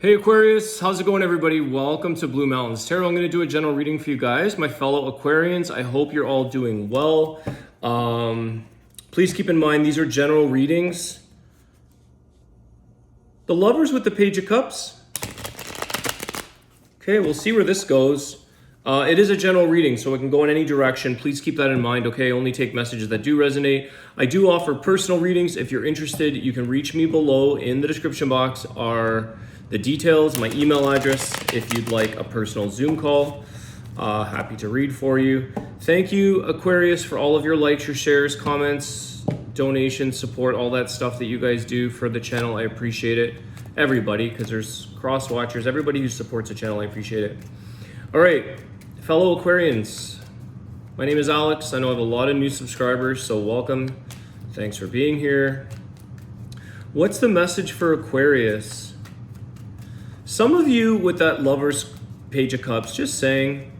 Hey Aquarius, how's it going everybody? Welcome to Blue Mountains Tarot. I'm going to do a general reading for you guys, my fellow Aquarians. I hope you're all doing well. Please keep in mind these are general readings. The Lovers with the Page of Cups. Okay, we'll see where this goes. It is a general reading, so it can go in any direction. Please keep that in mind, okay? Only take messages that do resonate. I do offer personal readings. If you're interested, you can reach me below. In the description box are the details, my email address, if you'd like a personal Zoom call. Happy to read for you. Thank you, Aquarius, for all of your likes, your shares, comments, donations, support, all that stuff that you guys do for the channel. I appreciate it. Everybody, because there's cross watchers, everybody who supports the channel, I appreciate it. All right, fellow Aquarians, my name is Alex. I know I have a lot of new subscribers, so welcome. Thanks for being here. What's the message for Aquarius? Some of you with that Lover's Page of Cups, just saying,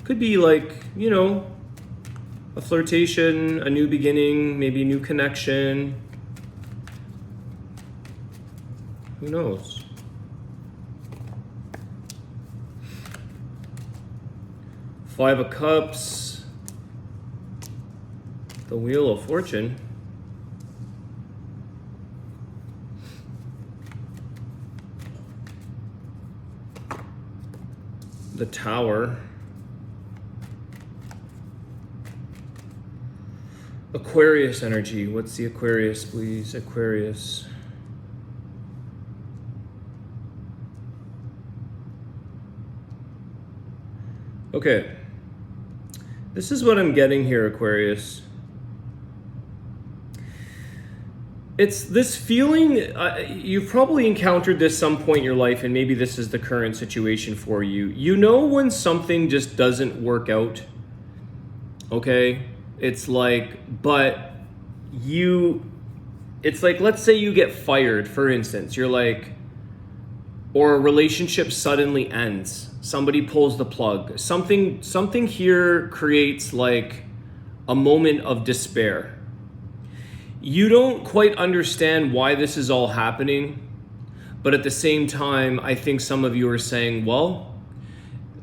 could be like, you know, a flirtation, a new beginning, maybe a new connection. Who knows? Five of Cups, the Wheel of Fortune. The Tower. Aquarius energy. What's the Aquarius, please? Aquarius. Okay. This is what I'm getting here, Aquarius. It's this feeling, you've probably encountered this some point in your life, and maybe this is the current situation for you. You know when something just doesn't work out, okay? It's like, it's like, let's say you get fired, for instance. You're like, or a relationship suddenly ends. Somebody pulls the plug. Something here creates like a moment of despair. You don't quite understand why this is all happening, but at the same time, I think some of you are saying, well,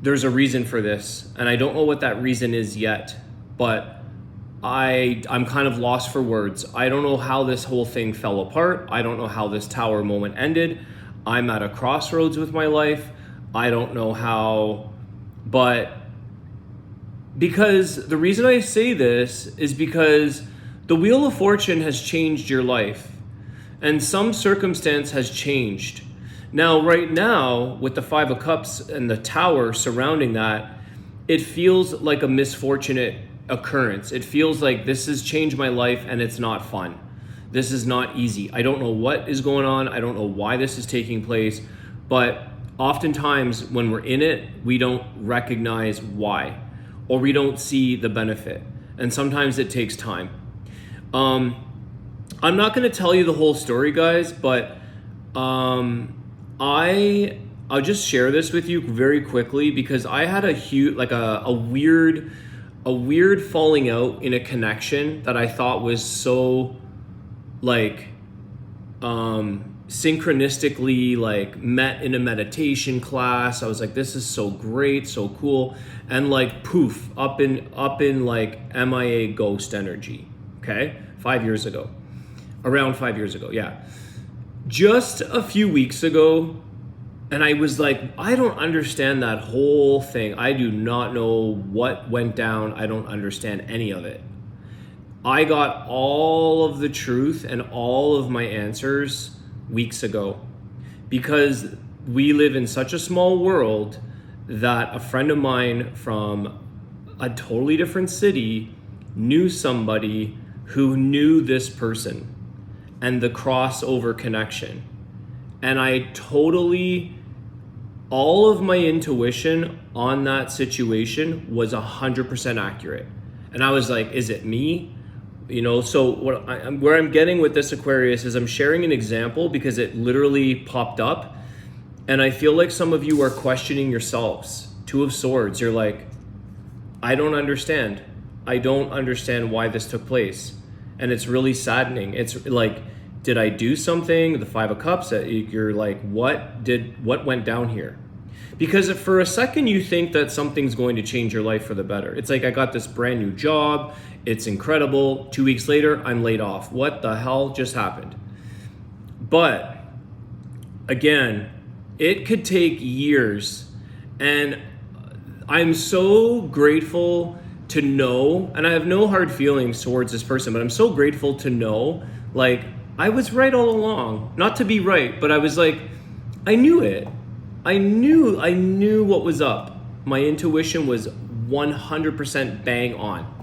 there's a reason for this, and I don't know what that reason is yet, but I'm kind of lost for words. I don't know how this whole thing fell apart. I don't know how this tower moment ended. I'm at a crossroads with my life. I don't know how, but because the reason I say this is because the Wheel of Fortune has changed your life, and some circumstance has changed. Now, right now, with the Five of Cups and the Tower surrounding that, it feels like a misfortunate occurrence. It feels like this has changed my life and it's not fun. This is not easy. I don't know what is going on. I don't know why this is taking place, but oftentimes when we're in it, we don't recognize why, or we don't see the benefit. And sometimes it takes time. I'm not going to tell you the whole story, guys, but I'll just share this with you very quickly because I had a weird falling out in a connection that I thought was so like synchronistically like met in a meditation class. I was like, this is so great, so cool, and like poof, up in like MIA ghost energy. Okay, 5 years ago, around 5 years ago, yeah. Just a few weeks ago, and I was like, I don't understand that whole thing. I do not know what went down. I don't understand any of it. I got all of the truth and all of my answers weeks ago because we live in such a small world that a friend of mine from a totally different city knew somebody who knew this person and the crossover connection. And all of my intuition on that situation was 100% accurate. And I was like, is it me? You know, so where I'm getting with this, Aquarius, is I'm sharing an example because it literally popped up. And I feel like some of you are questioning yourselves. Two of Swords, you're like, I don't understand. I don't understand why this took place. And it's really saddening. It's like, Did I do something? The Five of Cups, you're like, what went down here? Because for a second you think that something's going to change your life for the better. It's like, I got this brand new job, it's incredible. 2 weeks later, I'm laid off. What the hell just happened? But again, it could take years. And I'm so grateful to know, and I have no hard feelings towards this person, but I'm so grateful to know, like, I was right all along. Not to be right, but I was like, I knew it. I knew what was up. My intuition was 100% bang on.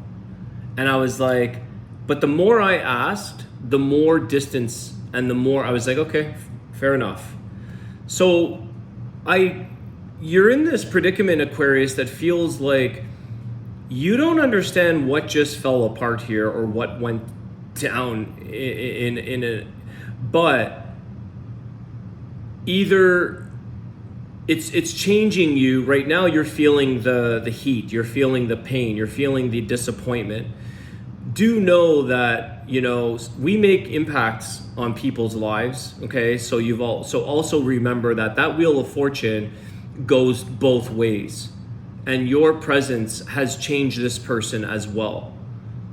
And I was like, but the more I asked, the more distance, and the more I was like, okay, fair enough. So you're in this predicament, Aquarius, that feels like you don't understand what just fell apart here or what went down in a, but either it's changing you right now. You're feeling the heat, you're feeling the pain, you're feeling the disappointment. Do know that, you know, we make impacts on people's lives, okay? So also remember that Wheel of Fortune goes both ways, and your presence has changed this person as well,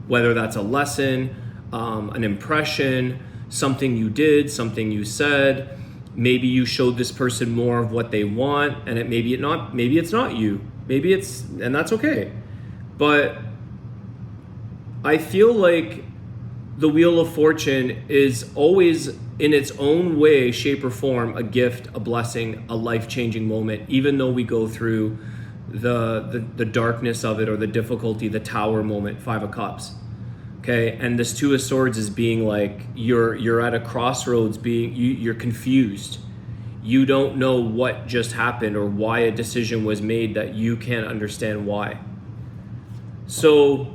whether that's a lesson, an impression, something you did, something you said. Maybe you showed this person more of what they want, and maybe it's not you, and that's okay. But I feel like the Wheel of Fortune is always, in its own way, shape or form, a gift, a blessing, a life-changing moment, even though we go through the darkness of it, or the difficulty, the Tower moment, Five of Cups. Okay, and this Two of Swords is being like, you're at a crossroads, you're confused. You don't know what just happened or why a decision was made that you can't understand why. So,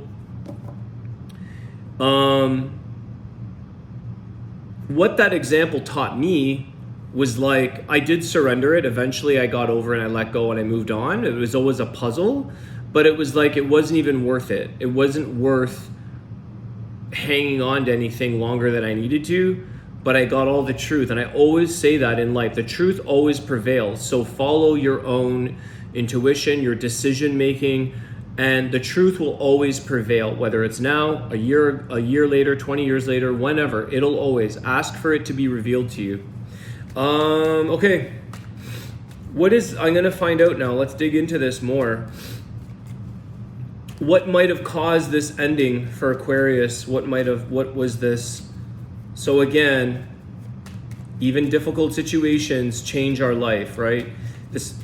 what that example taught me was, like, I did surrender it. Eventually I got over and I let go and I moved on. It was always a puzzle, but it was like, it wasn't even worth it. It wasn't worth hanging on to anything longer than I needed to, but I got all the truth. And I always say that in life, the truth always prevails. So follow your own intuition, your decision making, and the truth will always prevail, whether it's now, a year later, 20 years later, whenever. It'll always ask for it to be revealed to you. Okay. I'm gonna find out now. Let's dig into this more. What might have caused this ending for Aquarius? What was this? So again, even difficult situations change our life, right?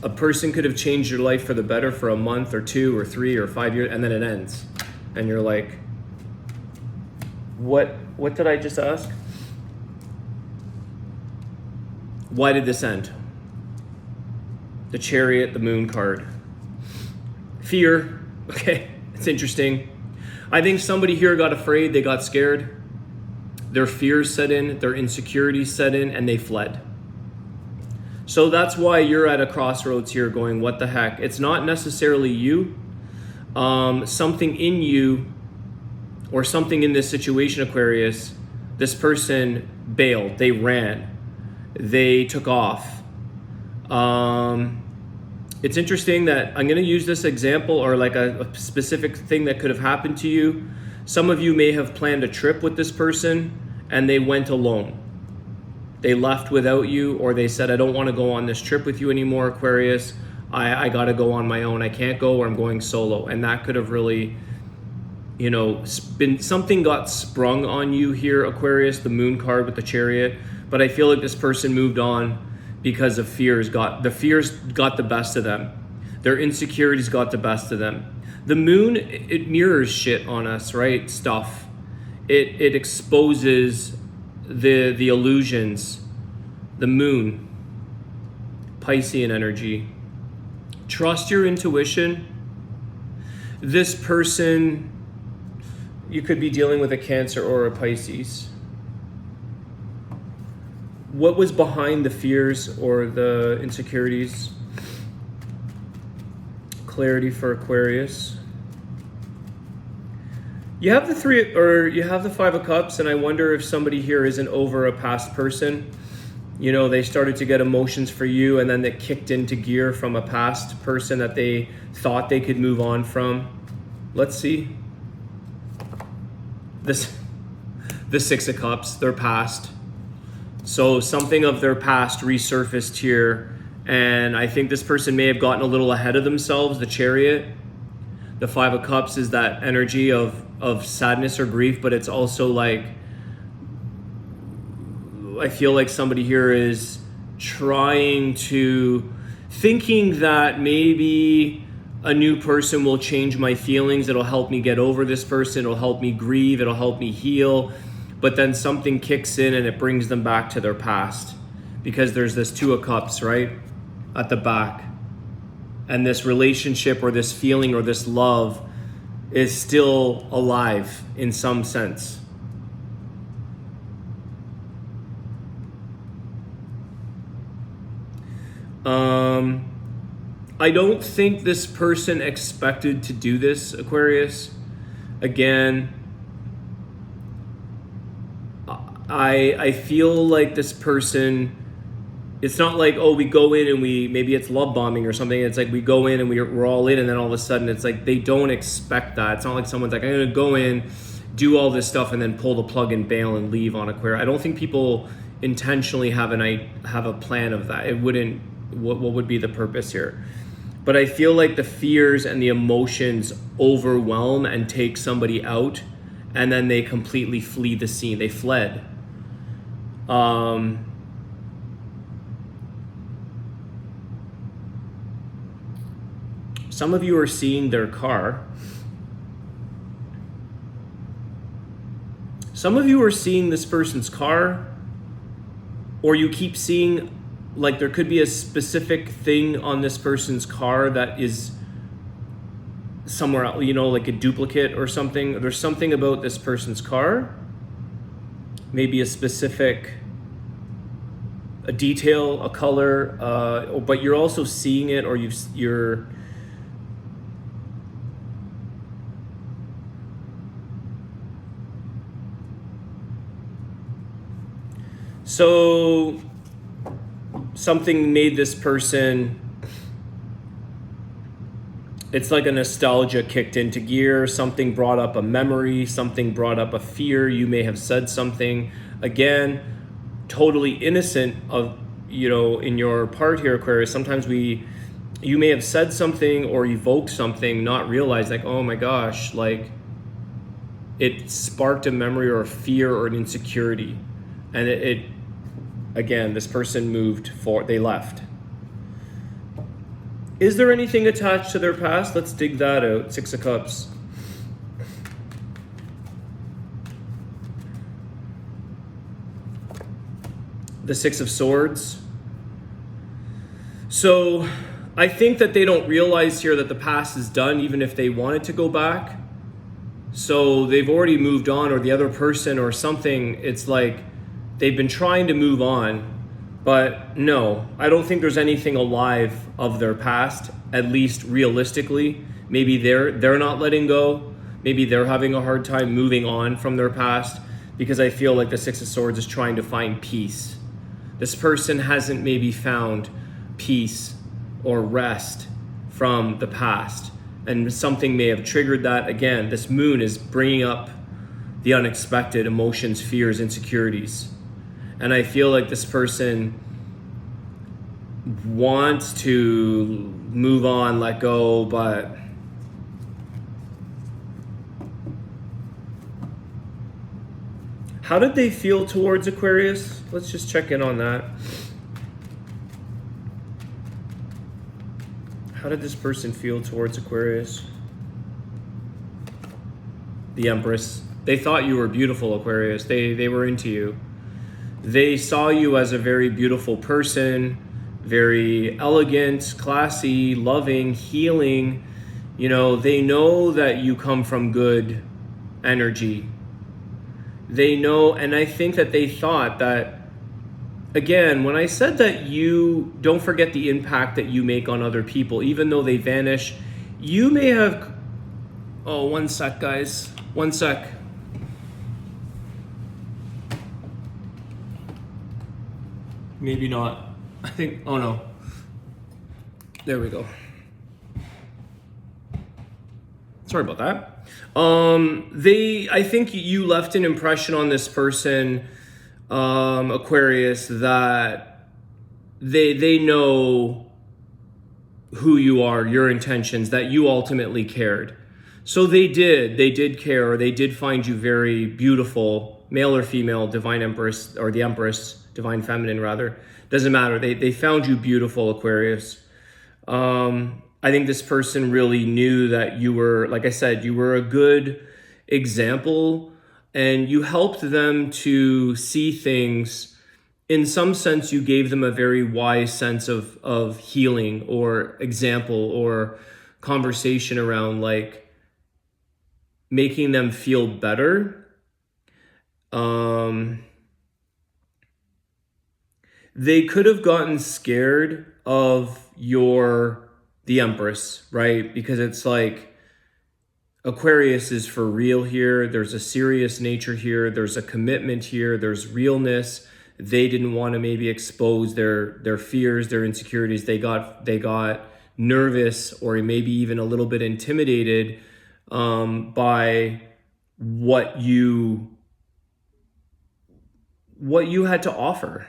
A person could have changed your life for the better for a month or 2 or 3 or 5 years, and then it ends. And you're like, what did I just ask? Why did this end? The Chariot, the Moon card. Fear, okay. It's interesting. I think somebody here got afraid, they got scared. Their fears set in, their insecurities set in, and they fled. So that's why you're at a crossroads here going, what the heck? It's not necessarily you. Something in you, or something in this situation, Aquarius, this person bailed, they ran, they took off. It's interesting that I'm going to use this example, or like a specific thing that could have happened to you. Some of you may have planned a trip with this person and they went alone. They left without you, or they said, I don't want to go on this trip with you anymore, Aquarius. I got to go on my own. I can't go, or I'm going solo. And that could have really, something got sprung on you here, Aquarius, the Moon card with the Chariot. But I feel like this person moved on because of fears got the best of them. Their insecurities got the best of them. The Moon, it mirrors shit on us, right? Stuff. It exposes the illusions. The Moon, Piscean energy. Trust your intuition. This person, you could be dealing with a Cancer or a Pisces. What was behind the fears or the insecurities? Clarity for Aquarius. You have the three, or you have the Five of Cups, and I wonder if somebody here isn't over a past person. You know, they started to get emotions for you, and then they kicked into gear from a past person that they thought they could move on from. Let's see. The Six of Cups, their past. So something of their past resurfaced here, and I think this person may have gotten a little ahead of themselves. The Chariot. The Five of Cups is that energy of sadness or grief, but it's also like, I feel like somebody here is thinking that maybe a new person will change my feelings. It'll help me get over this person. It'll help me grieve. It'll help me heal. But then something kicks in and it brings them back to their past, because there's this Two of Cups, right, at the back. And this relationship or this feeling or this love is still alive in some sense. I don't think this person expected to do this, Aquarius. Again, I feel like this person, it's not like, oh, we go in and maybe it's love bombing or something. It's like we go in and we're all in, and then all of a sudden it's like they don't expect that. It's not like someone's like, I'm going to go in, do all this stuff, and then pull the plug and bail and leave on Aquarius. I don't think people intentionally have a plan of that. It wouldn't, what would be the purpose here? But I feel like the fears and the emotions overwhelm and take somebody out, and then they completely flee the scene. They fled. Some of you are seeing their car. Some of you are seeing this person's car, or you keep seeing, like, there could be a specific thing on this person's car that is somewhere else, you know, like a duplicate or something. There's something about this person's car, maybe a specific, a detail, a color, but you're also seeing it, or you're so something made this person, it's like a nostalgia kicked into gear. Something brought up a memory, something brought up a fear. You may have said something, again, totally innocent of, you know, in your part here, Aquarius. Sometimes you may have said something or evoked something, not realize, like, oh my gosh, like it sparked a memory or a fear or an insecurity. And it again, this person moved forward, they left. Is there anything attached to their past? Let's dig that out. Six of Cups. The Six of Swords. So I think that they don't realize here that the past is done, even if they wanted to go back. So they've already moved on, or the other person or something. It's like they've been trying to move on, but no, I don't think there's anything alive of their past, at least realistically. Maybe they're not letting go. Maybe they're having a hard time moving on from their past, because I feel like the Six of Swords is trying to find peace. This person hasn't maybe found peace or rest from the past, and something may have triggered that. Again, this moon is bringing up the unexpected emotions, fears, insecurities. And I feel like this person wants to move on, let go, but how did they feel towards Aquarius? Let's just check in on that. How did this person feel towards Aquarius? The Empress. They thought you were beautiful, Aquarius. They were into you. They saw you as a very beautiful person, very elegant, classy, loving, healing. You know, they know that you come from good energy. They know, and I think that they thought that, again, when I said that you don't forget the impact that you make on other people, even though they vanish, you may have, oh, one sec, guys. One sec. Maybe not. I think, oh no. There we go. Sorry about that. I think you left an impression on this person, Aquarius, that they know who you are, your intentions, that you ultimately cared. So they did care, or they did find you very beautiful, male or female, divine empress, or the empress, divine feminine rather. Doesn't matter. They found you beautiful, Aquarius. I think this person really knew that you were, like I said, you were a good example, and you helped them to see things. In some sense, you gave them a very wise sense of healing, or example, or conversation around like making them feel better. They could have gotten scared of the Empress, right? Because it's like Aquarius is for real here. There's a serious nature here. There's a commitment here. There's realness. They didn't want to maybe expose their fears, their insecurities. They got nervous, or maybe even a little bit intimidated by what you had to offer.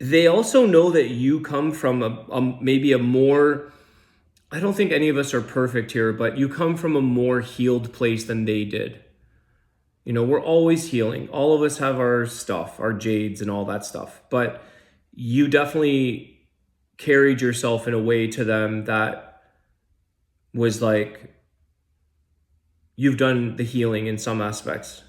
They also know that you come from maybe a more, I don't think any of us are perfect here, but you come from a more healed place than they did. You know, we're always healing. All of us have our stuff, our jades and all that stuff. But you definitely carried yourself in a way to them that was like, you've done the healing in some aspects.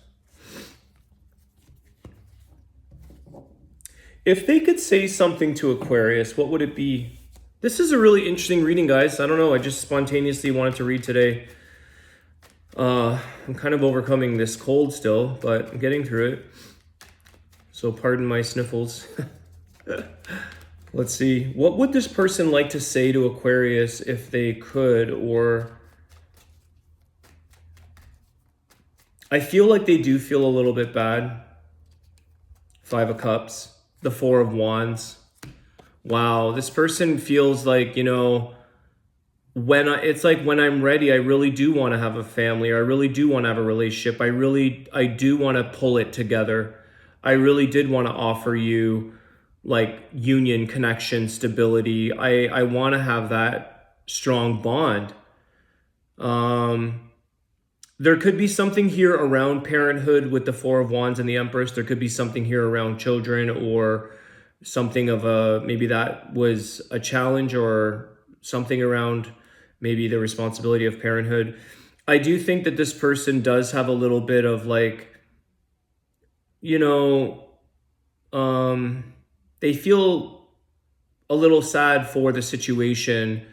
If they could say something to Aquarius, what would it be? This is a really interesting reading, guys. I don't know. I just spontaneously wanted to read today. I'm kind of overcoming this cold still, but I'm getting through it. So pardon my sniffles. Let's see. What would this person like to say to Aquarius if they could? Or I feel like they do feel a little bit bad. 5 of Cups. The 4 of Wands. Wow, this person feels like, you know, it's like when I'm ready, I really do want to have a family, or I really do want to have a relationship. I do want to pull it together. I really did want to offer you like union, connection, stability. I want to have that strong bond. There could be something here around parenthood with the 4 of Wands and the Empress. There could be something here around children, or something of maybe that was a challenge, or something around maybe the responsibility of parenthood. I do think that this person does have a little bit of like, you know, they feel a little sad for the situation,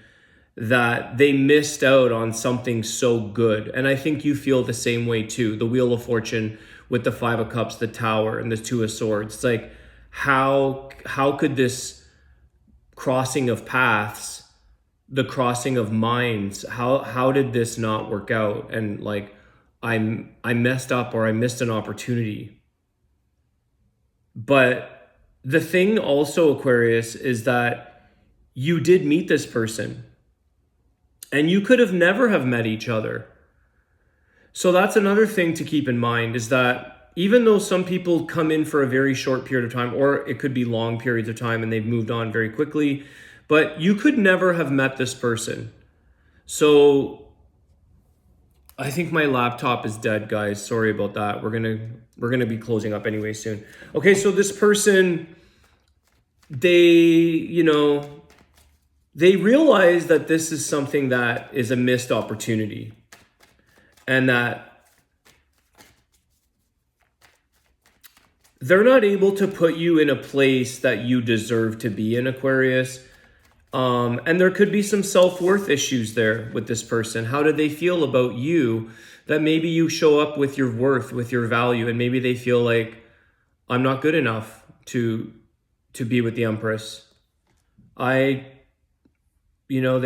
that they missed out on something so good. And I think you feel the same way too. The Wheel of Fortune with the 5 of Cups, the Tower, and the 2 of Swords. It's like, how could this crossing of paths, the crossing of minds, how did this not work out? And like, I messed up, or I missed an opportunity. But the thing also, Aquarius, is that you did meet this person, and you could have never have met each other. So that's another thing to keep in mind, is that even though some people come in for a very short period of time, or it could be long periods of time and they've moved on very quickly, but you could never have met this person. So I think my laptop is dead, guys. Sorry about that. We're gonna be closing up anyway soon. Okay, so this person, they realize that this is something that is a missed opportunity, and that they're not able to put you in a place that you deserve to be in, Aquarius. And there could be some self-worth issues there with this person. How do they feel about you? That maybe you show up with your worth, with your value, and maybe they feel like, I'm not good enough to be with the Empress. They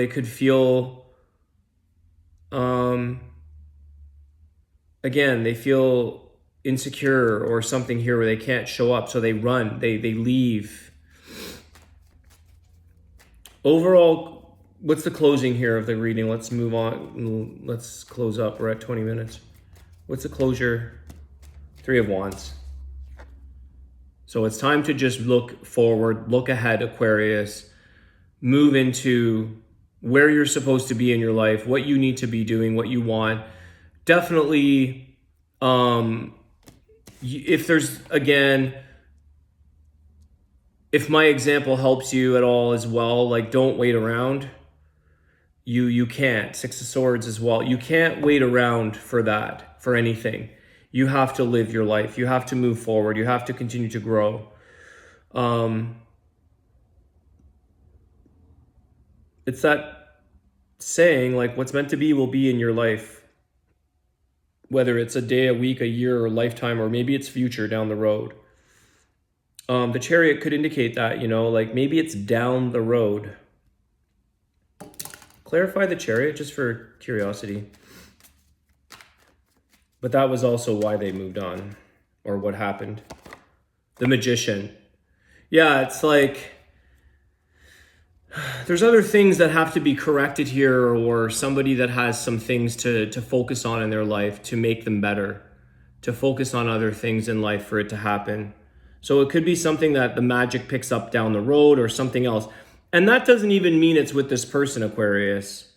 could feel Again, they feel insecure or something here where they can't show up, so they run, they leave. Overall, what's the closing here of the reading? Let's move on. Let's close up. We're at 20 minutes. What's the closure? 3 of Wands. So it's time to just look forward, look ahead, Aquarius. Move into where you're supposed to be in your life, what you need to be doing, what you want. Definitely, if there's, again, if my example helps you at all as well, like, don't wait around. You can't. 6 of Swords as well. You can't wait around for that, for anything. You have to live your life. You have to move forward. You have to continue to grow. It's that saying, like, what's meant to be will be in your life. Whether it's a day, a week, a year, or a lifetime, or maybe it's future down the road. The Chariot could indicate that, like maybe it's down the road. Clarify the Chariot just for curiosity. But that was also why they moved on, or what happened. The Magician. Yeah, it's like there's other things that have to be corrected here, or somebody that has some things to focus on in their life to make them better, to focus on other things in life for it to happen. So it could be something that the magic picks up down the road or something else. And that doesn't even mean it's with this person, Aquarius.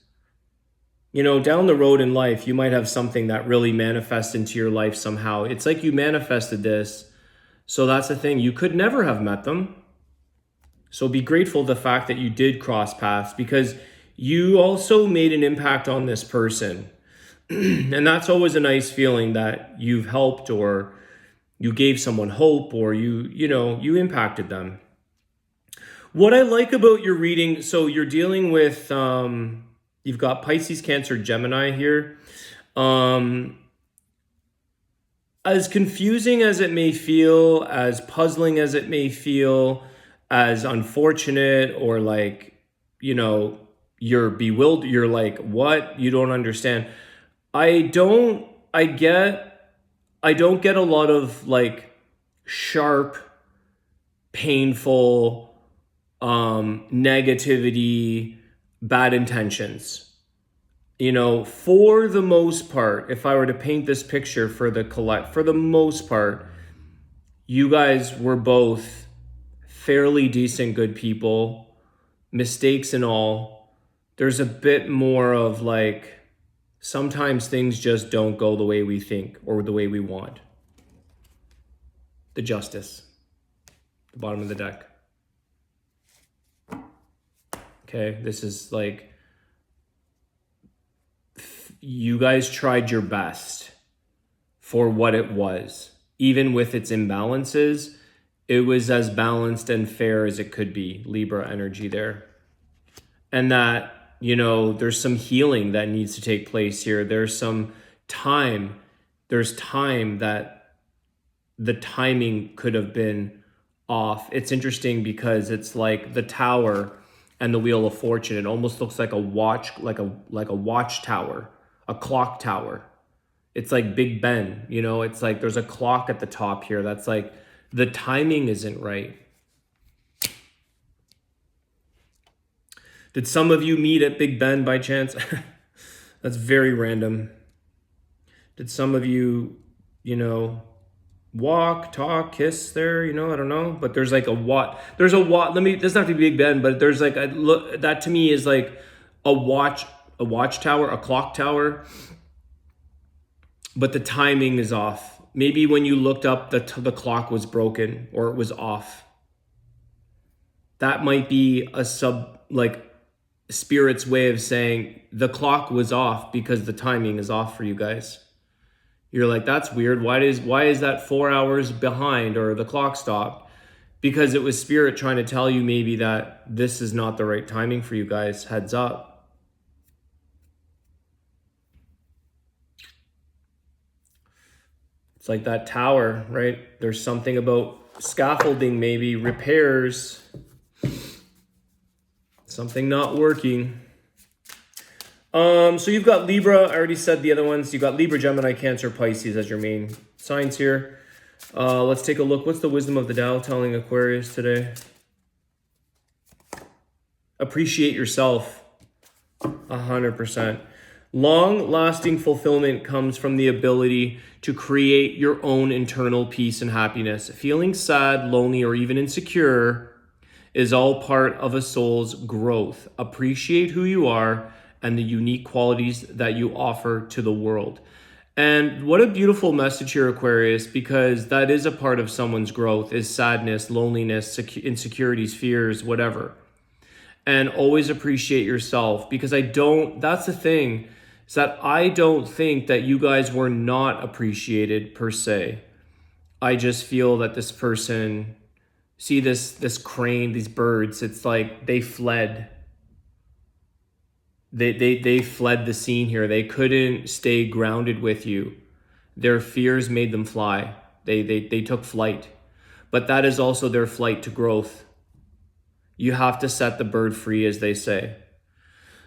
Down the road in life, you might have something that really manifests into your life somehow. It's like you manifested this. So that's the thing. You could never have met them. So be grateful the fact that you did cross paths, because you also made an impact on this person. And that's always a nice feeling, that you've helped, or you gave someone hope, or you impacted them. What I like about your reading, so you're dealing with, you've got Pisces, Cancer, Gemini here. As confusing as it may feel, as puzzling as it may feel, as unfortunate, or like, you're bewildered, you're like, what? You don't understand. I don't get a lot of like sharp, painful, negativity, bad intentions. For the most part, if I were to paint this picture for the most part, you guys were both fairly decent, good people, mistakes and all. There's a bit more of like, sometimes things just don't go the way we think or the way we want. The Justice, the bottom of the deck. Okay, this is like, you guys tried your best for what it was. Even with its imbalances, it was as balanced and fair as it could be. Libra energy there. And that, there's some healing that needs to take place here. There's some time. There's time that the timing could have been off. It's interesting because it's like the Tower and the Wheel of Fortune. It almost looks like a watch, like a watchtower, a clock tower. It's like Big Ben, it's like there's a clock at the top here. That's like the timing isn't right. Did some of you meet at Big Ben by chance? That's very random. Did some of you, walk, talk, kiss there, I don't know. But there's like there's a watch, doesn't have to be Big Ben, but there's like that to me is like a watchtower, a clock tower. But the timing is off. Maybe when you looked up, the clock was broken or it was off. That might be Spirit's way of saying the clock was off because the timing is off for you guys. You're like, that's weird. Why is that 4 hours behind, or the clock stopped? Because it was Spirit trying to tell you maybe that this is not the right timing for you guys. Heads up. It's like that tower, right? There's something about scaffolding, maybe repairs, something not working. So you've got Libra. I already said the other ones. You've got Libra, Gemini, Cancer, Pisces as your main signs here. Let's take a look. What's the wisdom of the Tao telling Aquarius today? Appreciate yourself. 100%. Long-lasting fulfillment comes from the ability to create your own internal peace and happiness. Feeling sad, lonely, or even insecure is all part of a soul's growth. Appreciate who you are and the unique qualities that you offer to the world. And what a beautiful message here, Aquarius, because that is a part of someone's growth, is sadness, loneliness, insecurities, fears, whatever. And always appreciate yourself, because that's the thing, is that I don't think that you guys were not appreciated per se. I just feel that this person, see this crane, these birds, it's like they fled. They fled the scene here. They couldn't stay grounded with you. Their fears made them fly. They took flight. But that is also their flight to growth. You have to set the bird free, as they say.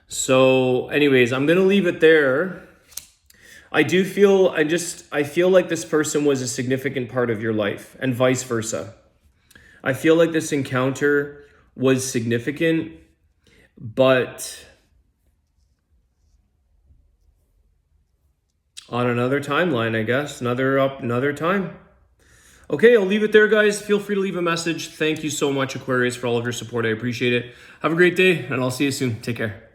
So anyways, I'm going to leave it there. I feel like this person was a significant part of your life, and vice versa. I feel like this encounter was significant, but on another timeline, I guess, another time. Okay, I'll leave it there, guys. Feel free to leave a message. Thank you so much, Aquarius, for all of your support. I appreciate it. Have a great day, and I'll see you soon. Take care.